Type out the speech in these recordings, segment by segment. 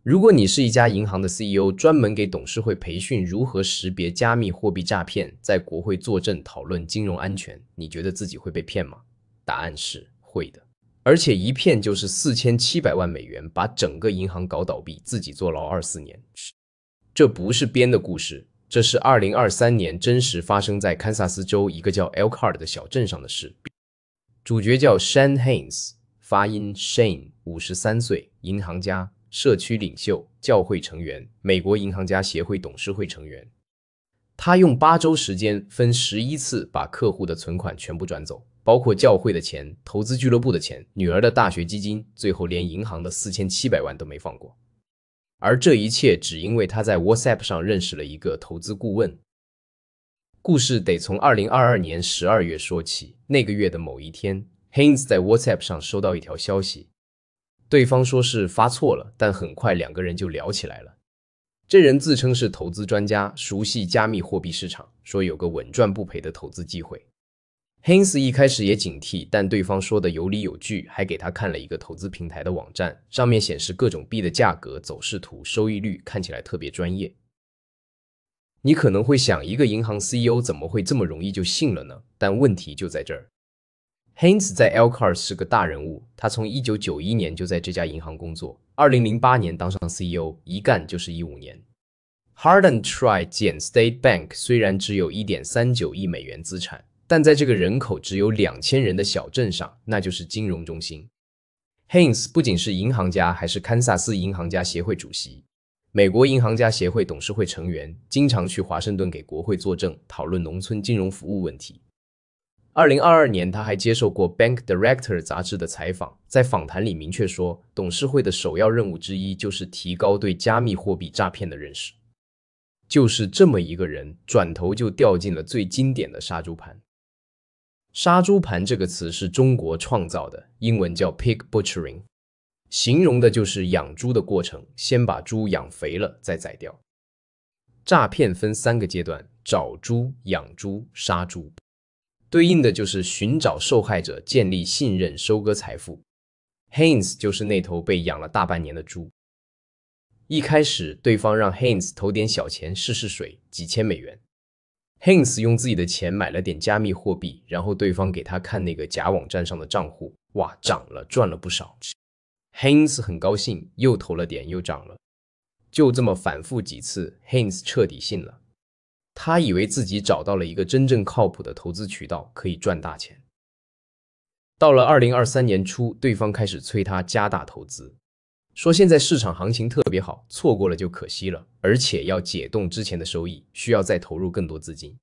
如果你是一家銀行的 CEO， 專門給董事會培訓如何識別加密貨幣詐騙，在國會作證討論金融安全，你覺得自己會被騙嗎？答案是會的，而且一騙就是4700萬美元，把整個銀行搞倒閉，自己坐牢24年。這不是編的故事，這是2023年真實發生在堪薩斯州一個叫 Elkhart 的小鎮上的事。主角叫 Shane Haynes， 發音 Shane， 53歲，銀行家、社區領袖、教會成員，美國銀行家協會董事會成員。他用8周時間分11次把客戶的存款全部轉走，包括教會的錢、投資俱樂部的錢、女兒的大學基金，最後連銀行的4700萬都沒放過。而這一切只因為他在 WhatsApp 上認識了一個投資顧問。故事得從2022年12月說起。那個月的某一天， Haynes 在 WhatsApp 上收到一條消息，對方說是發錯了，但很快兩個人就聊起來了。這人自稱是投資專家，熟悉加密貨幣市場，說有個穩賺不賠的投資機會。Haynes 一開始也警惕，但對方說的有理有據，還給他看了一個投資平台的網站，上面顯示各種幣的價格、走勢圖、收益率，看起來特別專業。你可能會想，一個銀行 CEO 怎麼會這麼容易就信了呢？但問題就在這兒。Haynes 在 Elkhart 是個大人物，他從1991年就在這家銀行工作，2008年當上 CEO， 一幹就是15年。Hard and Tried State Bank 雖然只有1.39億美元資產，但在這個人口只有2000人的小鎮上，那就是金融中心。Haynes 不僅是銀行家，還是堪薩斯銀行家協會主席，美國銀行家協會董事會成員，經常去華盛頓給國會作證，討論農村金融服務問題。2022年，他還接受過 Bank Director 雜誌的採訪，在訪談裡明確說，董事會的首要任務之一就是提高對加密貨幣詐騙的認識。就是這麼一個人，轉頭就掉進了最經典的殺豬盤。殺豬盤這個詞是中國創造的，英文叫 pig butchering， 形容的就是養豬的過程，先把豬養肥了再宰掉。詐騙分3個階段：找豬、養豬、殺豬。對應的就是尋找受害者，建立信任，收割財富。Haynes 就是那頭被養了大半年的豬。一開始，對方讓 Haynes 投點小錢試試水，幾千美元。Haynes 用自己的錢買了點加密貨幣，然後對方給他看那個假網站上的賬戶，哇，漲了，賺了不少。Haynes 很高興，又投了點，又漲了。就這麼反復幾次， Haynes 徹底信了。他以為自己找到了一個真正靠譜的投資渠道，可以賺大錢。到了2023年初，對方開始催他加大投資，說現在市場行情特別好，錯過了就可惜了，而且要解凍之前的收益，需要再投入更多資金。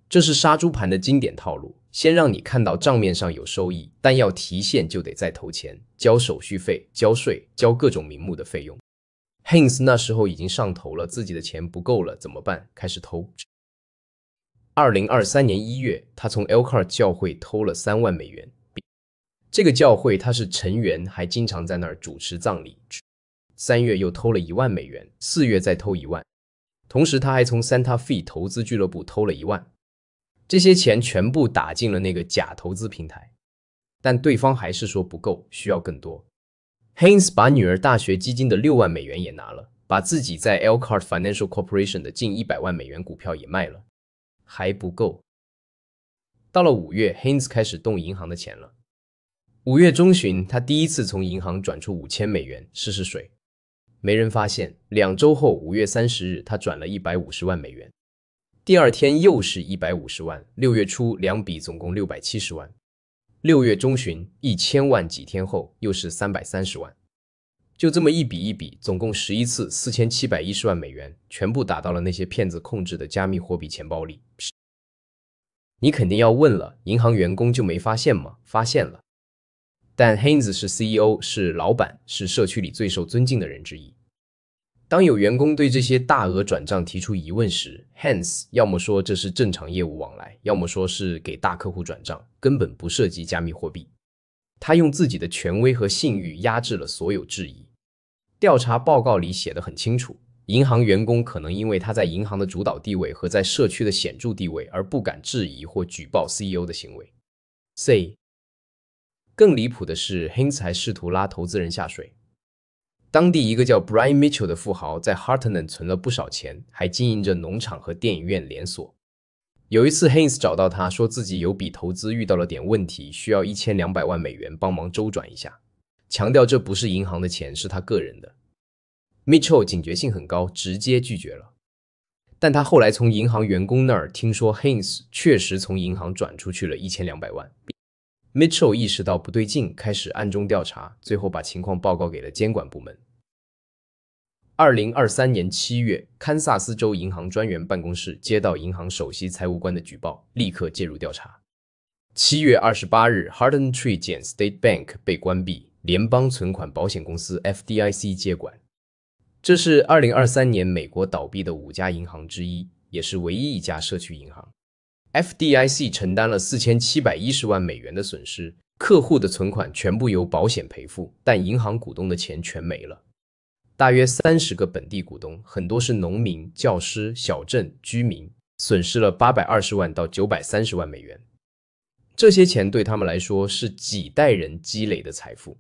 這是殺豬盤的經典套路，先讓你看到賬面上有收益，但要提現就得再投錢，交手續費、交稅、交各種名目的費用。Haynes 那時候已經上頭了，自己的錢不夠了，怎麼辦？開始偷。2023年1月，他從 Elkhart 教會偷了3萬美元。這個教會他是成員，還經常在那兒主持葬禮。3月又偷了1萬美元，4月再偷1萬。同時他還從 Santa Fe 投資俱樂部偷了1萬。這些錢全部打進了那個假投資平台，但對方還是說不夠，需要更多。Haynes 把女兒大學基金的6萬美元也拿了，把自己在 Elkhart Financial Corporation 的近100萬美元股票也賣了，還不夠。到了5月， Haynes 開始動銀行的錢了。5月中旬，他第一次從銀行轉出5000美元試試水，沒人發現。2周後，5月30日，他轉了150萬美元。第二天又是150萬。6月初2筆總共670萬。6月中旬1000萬，幾天後又是330萬。就這麼一筆一筆，總共11次4710萬美元，全部打到了那些騙子控制的加密貨幣錢包裡。你肯定要問了，銀行員工就沒發現嗎？發現了。但 Haynes 是 CEO， 是老闆，是社區裡最受尊敬的人之一。當有員工對這些大額轉賬提出疑問時， Haynes 要麼說這是正常業務往來，要麼說是給大客戶轉賬，根本不涉及加密貨幣。他用自己的權威和信譽壓制了所有質疑。調查報告裡寫得很清楚，銀行員工可能因為他在銀行的主導地位和在社區的顯著地位而不敢質疑或舉報 CEO 的行為。更離譜的是， Haynes 還試圖拉投資人下水。當地一個叫 Brian Mitchell 的富豪在 Heartland 存了不少錢，還經營着農場和電影院連鎖。有一次 Haynes 找到他，說自己有筆投資遇到了點問題，需要1200萬美元幫忙周轉一下，強調這不是銀行的錢，是他個人的。Mitchell 警覺性很高，直接拒絕了。但他後來從銀行員工那兒聽說 Haynes 確實從銀行轉出去了1200萬。Mitchell 意識到不對勁，開始暗中調查，最後把情況報告給了監管部門。2023年7月，堪薩斯州銀行專員辦公室接到銀行首席財務官的舉報，立刻介入調查。7月28日 ，Heartland Tree 減 State Bank 被關閉，聯邦存款保險公司 FDIC 接管。這是2023年美國倒閉的5家銀行之一，也是唯一一家社區銀行。FDIC 承擔了4710萬美元的損失，客戶的存款全部由保險賠付，但銀行股東的錢全沒了。大約30個本地股東，很多是農民、教師、小鎮居民，損失了820萬到930萬美元。這些錢對他們來說是幾代人積累的財富。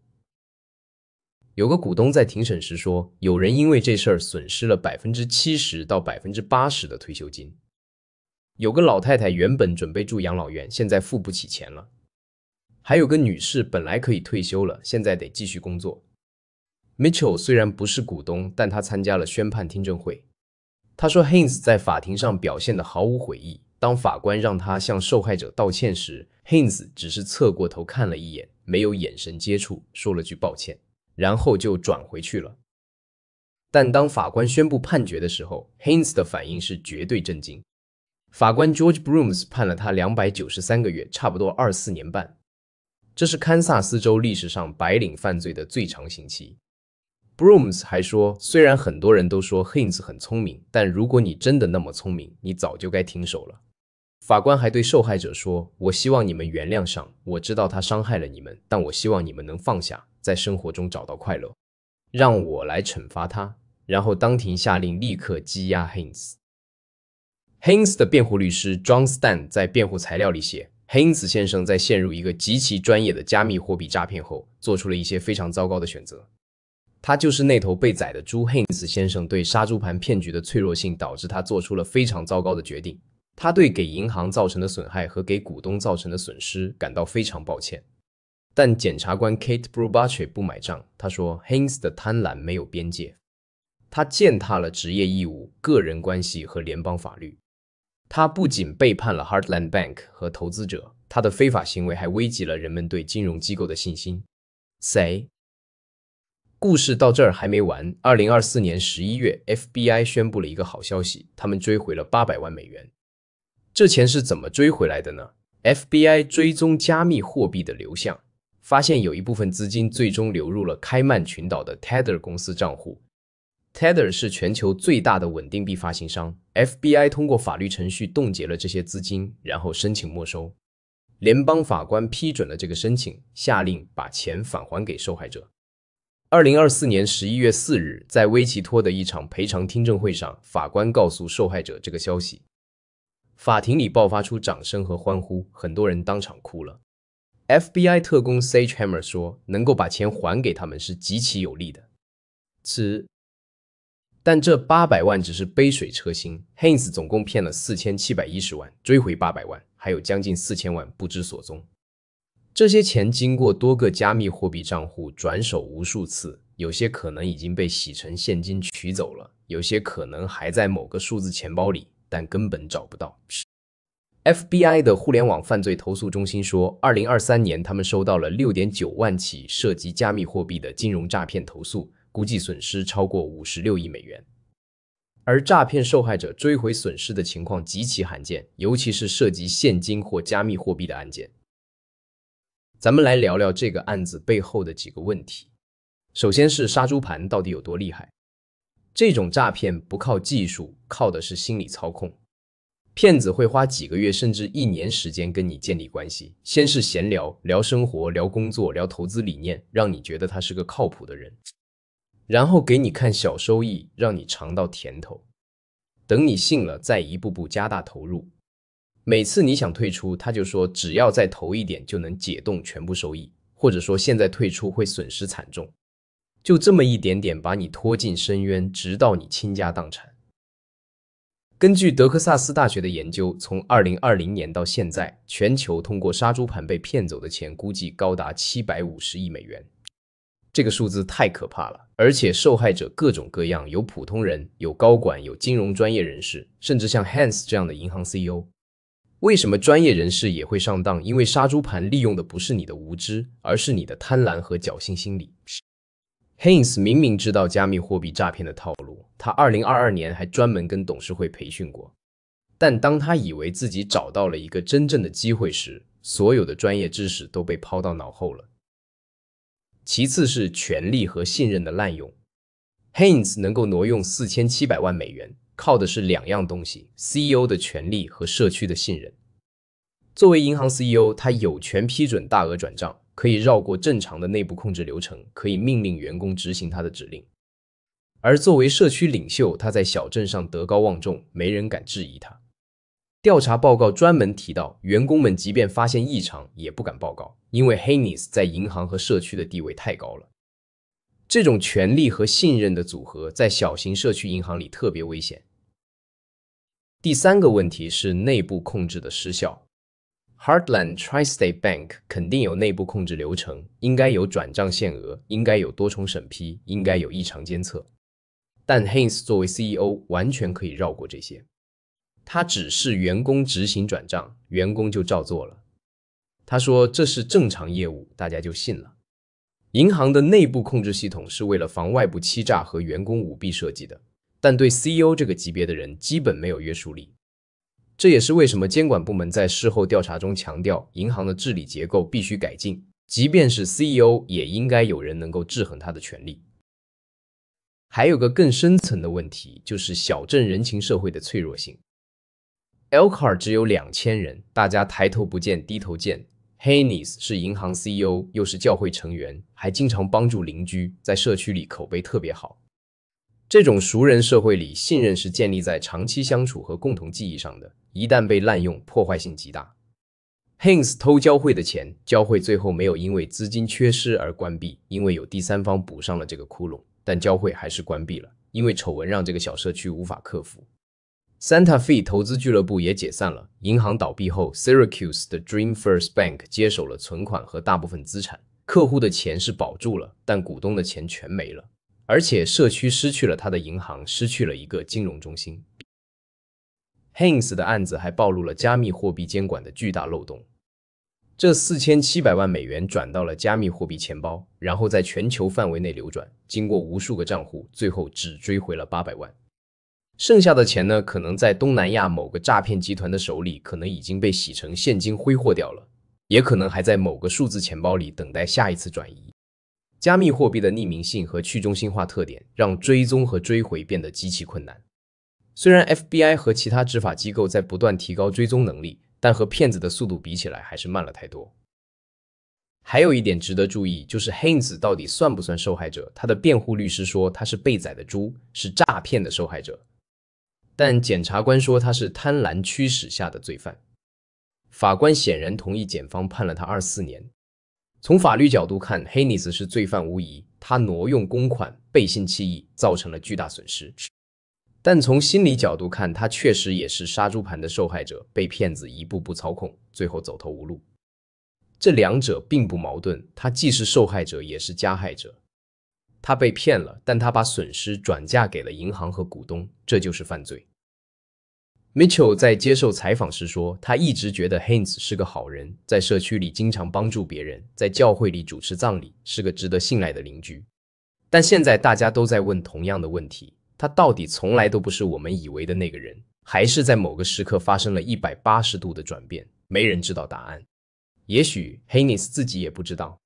有個股東在庭審時說，有人因為這事兒損失了70%到80%的退休金。有個老太太原本準備住養老院，現在付不起錢了。還有個女士本來可以退休了，現在得繼續工作。Mitchell 雖然不是股東，但他參加了宣判聽證會。他說 Haynes 在法庭上表現得毫無悔意。當法官讓他向受害者道歉時 ，Haynes 只是側過頭看了一眼，沒有眼神接觸，說了句抱歉，然後就轉回去了。但當法官宣布判決的時候 ，Haynes 的反應是絕對震驚。法官 George Brooms 判了他293個月，差不多24年半。這是堪薩斯州歷史上白領犯罪的最長刑期。Brooms 還說，雖然很多人都說 Haynes 很聰明，但如果你真的那麼聰明，你早就該停手了。法官還對受害者說，我希望你們原諒上，我知道他傷害了你們，但我希望你們能放下，在生活中找到快樂。讓我來懲罰他。然後當庭下令立刻羈押 Haynes。Haynes 的辯護律師 John Stan 在辯護材料裡寫 ，Haynes 先生在陷入一個極其專業的加密貨幣詐騙後，做出了一些非常糟糕的選擇。他就是那頭被宰的豬。Haynes 先生對殺豬盤騙局的脆弱性導致他做出了非常糟糕的決定。他對給銀行造成的損害和給股東造成的損失感到非常抱歉。但檢察官 Kate Brubache 不買賬，他說 Haynes 的貪婪沒有邊界，他踐踏了職業義務、個人關係和聯邦法律。他不僅背叛了 Heartland Bank 和投資者，他的非法行為還危及了人們對金融機構的信心。誰？故事到這兒還沒完。2024年11月 ，FBI 宣布了一個好消息，他們追回了800萬美元。這錢是怎麼追回來的呢？ FBI 追蹤加密貨幣的流向，發現有一部分資金最終流入了開曼群島的 Tether 公司賬戶。Tether 是全球最大的穩定幣發行商。FBI 通過法律程序凍結了這些資金，然後申請沒收。聯邦法官批准了這個申請，下令把錢返還給受害者。2024年11月4日，在威奇托的一場賠償聽證會上，法官告訴受害者這個消息。法庭裡爆發出掌聲和歡呼，很多人當場哭了。FBI 特工 Sage Hammer 說，能夠把錢還給他們是極其有利的。但這800萬只是杯水車薪 ，Haynes 總共騙了4710萬，追回800萬，還有將近4000萬不知所蹤。這些錢經過多個加密貨幣賬戶轉手無數次，有些可能已經被洗成現金取走了，有些可能還在某個數字錢包裡，但根本找不到。FBI 的互聯網犯罪投訴中心說，2023年他們收到了6.9萬起涉及加密貨幣的金融詐騙投訴，估計損失超過56億美元。而詐騙受害者追回損失的情況極其罕見，尤其是涉及現金或加密貨幣的案件。咱們來聊聊這個案子背後的幾個問題。首先是殺豬盤到底有多厲害？這種詐騙不靠技術，靠的是心理操控。騙子會花幾個月甚至1年時間跟你建立關係，先是閒聊，聊生活，聊工作，聊投資理念，讓你覺得他是個靠譜的人。然後給你看小收益，讓你嘗到甜頭。等你信了，再一步步加大投入。每次你想退出，他就說只要再投一點就能解凍全部收益，或者說現在退出會損失慘重。就這麼一點點把你拖進深淵，直到你傾家蕩產。根據德克薩斯大學的研究，從2020年到現在，全球通過殺豬盤被騙走的錢估計高達750億美元。這個數字太可怕了，而且受害者各種各樣，有普通人，有高管，有金融專業人士，甚至像 Hans 這樣的銀行 CEO。為什麼專業人士也會上當？因為殺豬盤利用的不是你的無知，而是你的貪婪和僥倖心理。Hans 明明知道加密貨幣詐騙的套路，他2022年還專門跟董事會培訓過。但當他以為自己找到了一個真正的機會時，所有的專業知識都被拋到腦後了。其次是權力和信任的濫用。Hans 能夠挪用4700萬美元，靠的是兩樣東西 ：CEO 的權力和社區的信任。作為銀行 CEO， 他有權批准大額轉賬，可以繞過正常的內部控制流程，可以命令員工執行他的指令。而作為社區領袖，他在小鎮上德高望重，沒人敢質疑他。調查報告專門提到，員工們即便發現異常，也不敢報告，因為 Hans 在銀行和社區的地位太高了。這種權力和信任的組合，在小型社區銀行裡特別危險。第三個問題是內部控制的失效。Heartland Tri-State Bank 肯定有內部控制流程，應該有轉賬限額，應該有多重審批，應該有異常監測。但 Hans 作為 CEO 完全可以繞過這些，他指示員工執行轉賬，員工就照做了。他說這是正常業務，大家就信了。銀行的內部控制系統是為了防外部欺詐和員工舞弊設計的，但對 CEO 這個級別的人基本沒有約束力。這也是為什麼監管部門在事後調查中強調，銀行的治理結構必須改進，即便是 CEO 也應該有人能夠制衡他的權力。還有個更深層的問題，就是小鎮人情社會的脆弱性。Elkhart 只有2000人，大家抬頭不見低頭見。Hans 是銀行 CEO， 又是教會成員，還經常幫助鄰居，在社區裡口碑特別好。這種熟人社會裡，信任是建立在長期相處和共同記憶上的，一旦被濫用，破壞性極大。Hans 偷教會的錢，教會最後沒有因為資金缺失而關閉，因為有第三方補上了這個窟窿，但教會還是關閉了，因為醜聞讓這個小社區無法克服。Santa Fe 投資俱樂部也解散了，銀行倒閉後 ，Syracuse 的 Dream First Bank 接手了存款和大部分資產，客戶的錢是保住了，但股東的錢全沒了。而且社區失去了他的銀行，失去了一個金融中心。Hans 的案子還暴露了加密貨幣監管的巨大漏洞。這4700萬美元轉到了加密貨幣錢包，然後在全球範圍內流轉，經過無數個賬戶，最後只追回了800萬。剩下的錢呢，可能在東南亞某個詐騙集團的手裡，可能已經被洗成現金揮霍掉了，也可能還在某個數字錢包裡等待下一次轉移。加密貨幣的匿名性和去中心化特點，讓追蹤和追回變得極其困難。雖然 FBI 和其他執法機構在不斷提高追蹤能力，但和騙子的速度比起來還是慢了太多。還有一點值得注意，就是 Hans 到底算不算受害者？他的辯護律師說他是被宰的豬，是詐騙的受害者。但檢察官說他是貪婪驅使下的罪犯。法官顯然同意檢方判了他24年。從法律角度看 ，Hans 是罪犯無疑，他挪用公款，背信棄義，造成了巨大損失。但從心理角度看，他確實也是殺豬盤的受害者，被騙子一步步操控，最後走投無路。這兩者並不矛盾，他既是受害者，也是加害者。他被騙了，但他把損失轉嫁給了銀行和股東，這就是犯罪。Mitchell 在接受採訪時說，他一直覺得 Hans 是個好人，在社區裡經常幫助別人，在教會裡主持葬禮，是個值得信賴的鄰居。但現在大家都在問同樣的問題，他到底從來都不是我們以為的那個人，還是在某個時刻發生了180度的轉變？沒人知道答案。也許 Hans 自己也不知道。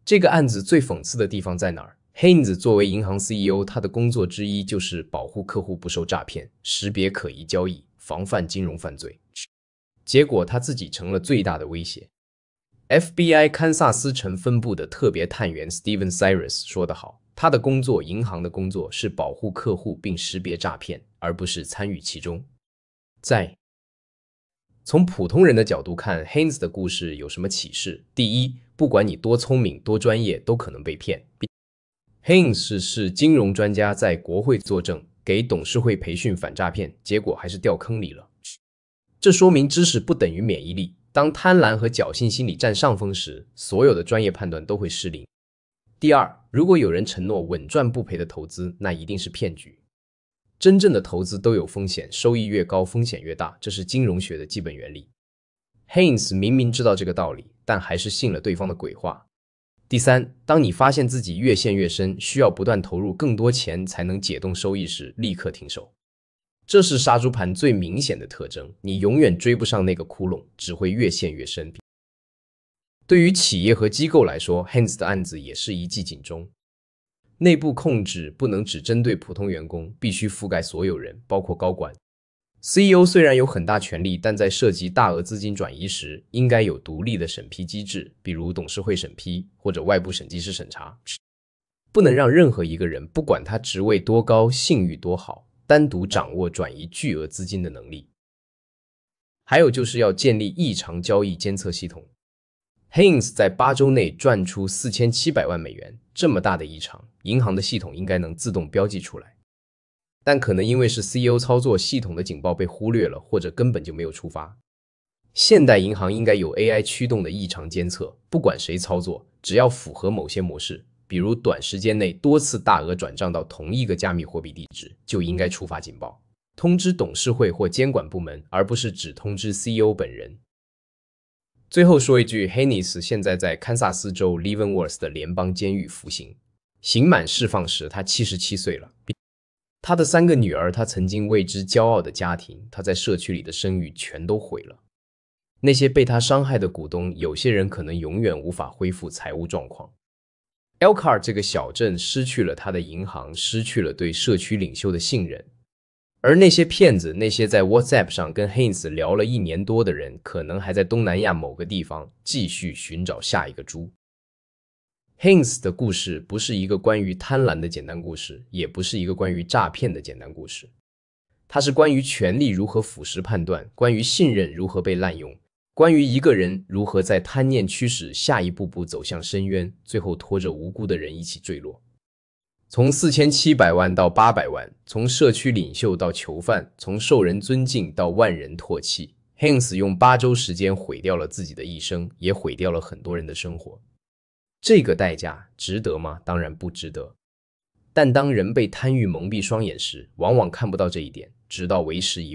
這個案子最諷刺的地方在哪兒？Hans 作為銀行 CEO， 他的工作之一就是保護客戶不受詐騙，識別可疑交易，防範金融犯罪。結果他自己成了最大的威脅。FBI 堪薩斯城分部的特別探員 Steven Cyrus 說得好，他的工作，銀行的工作是保護客戶並識別詐騙，而不是參與其中。從普通人的角度看 ，Hans 的故事有什麼啟示？第一，不管你多聰明、多專業，都可能被騙。Haynes 是金融專家，在國會作證，給董事會培訓反詐騙，結果還是掉坑裡了。這說明知識不等於免疫力。當貪婪和僥倖心理占上風時，所有的專業判斷都會失靈。第二，如果有人承諾穩賺不賠的投資，那一定是騙局。真正的投資都有風險，收益越高，風險越大，這是金融學的基本原理。Haynes 明明知道這個道理，但還是信了對方的鬼話。第三，當你發現自己越陷越深，需要不斷投入更多錢才能解凍收益時，立刻停手。這是殺豬盤最明顯的特徵，你永遠追不上那個窟窿，只會越陷越深。對於企業和機構來說， Haynes 的案子也是一記警鐘。內部控制不能只針對普通員工，必須覆蓋所有人，包括高管。CEO 雖然有很大權力，但在涉及大額資金轉移時，應該有獨立的審批機制，比如董事會審批或者外部審計師審查。不能讓任何一個人，不管他職位多高，信譽多好，單獨掌握轉移巨額資金的能力。還有就是要建立異常交易監測系統。Haynes 在8周內賺出4700萬美元，這麼大的異常，銀行的系統應該能自動標記出來。但可能因為是 CEO 操作，系統的警報被忽略了，或者根本就沒有觸發。現代銀行應該有 AI 驅動的異常監測，不管誰操作，只要符合某些模式，比如短時間內多次大額轉賬到同一個加密貨幣地址，就應該觸發警報，通知董事會或監管部門，而不是只通知 CEO 本人。最後說一句， Haynes 現在在堪薩斯州 Leavenworth 的聯邦監獄服刑，刑滿釋放時他77歲了。他的3個女兒，他曾經為之驕傲的家庭，他在社區裡的聲譽全都毀了。那些被他傷害的股東，有些人可能永遠無法恢復財務狀況。Elkhart 這個小鎮失去了他的銀行，失去了對社區領袖的信任。而那些騙子，那些在 WhatsApp 上跟 Haynes 聊了1年多的人，可能還在東南亞某個地方繼續尋找下一個豬。Haynes 的故事不是一個關於貪婪的簡單故事，也不是一個關於詐騙的簡單故事。它是關於權力如何腐蝕判斷，關於信任如何被濫用，關於一個人如何在貪念驅使下一步步走向深淵，最後拖着無辜的人一起墜落。從4700萬到800萬，從社區領袖到囚犯，從受人尊敬到萬人唾棄， Haynes 用8周時間毀掉了自己的一生，也毀掉了很多人的生活。這個代價值得嗎？當然不值得。但當人被貪欲蒙蔽雙眼時，往往看不到這一點，直到為時已晚。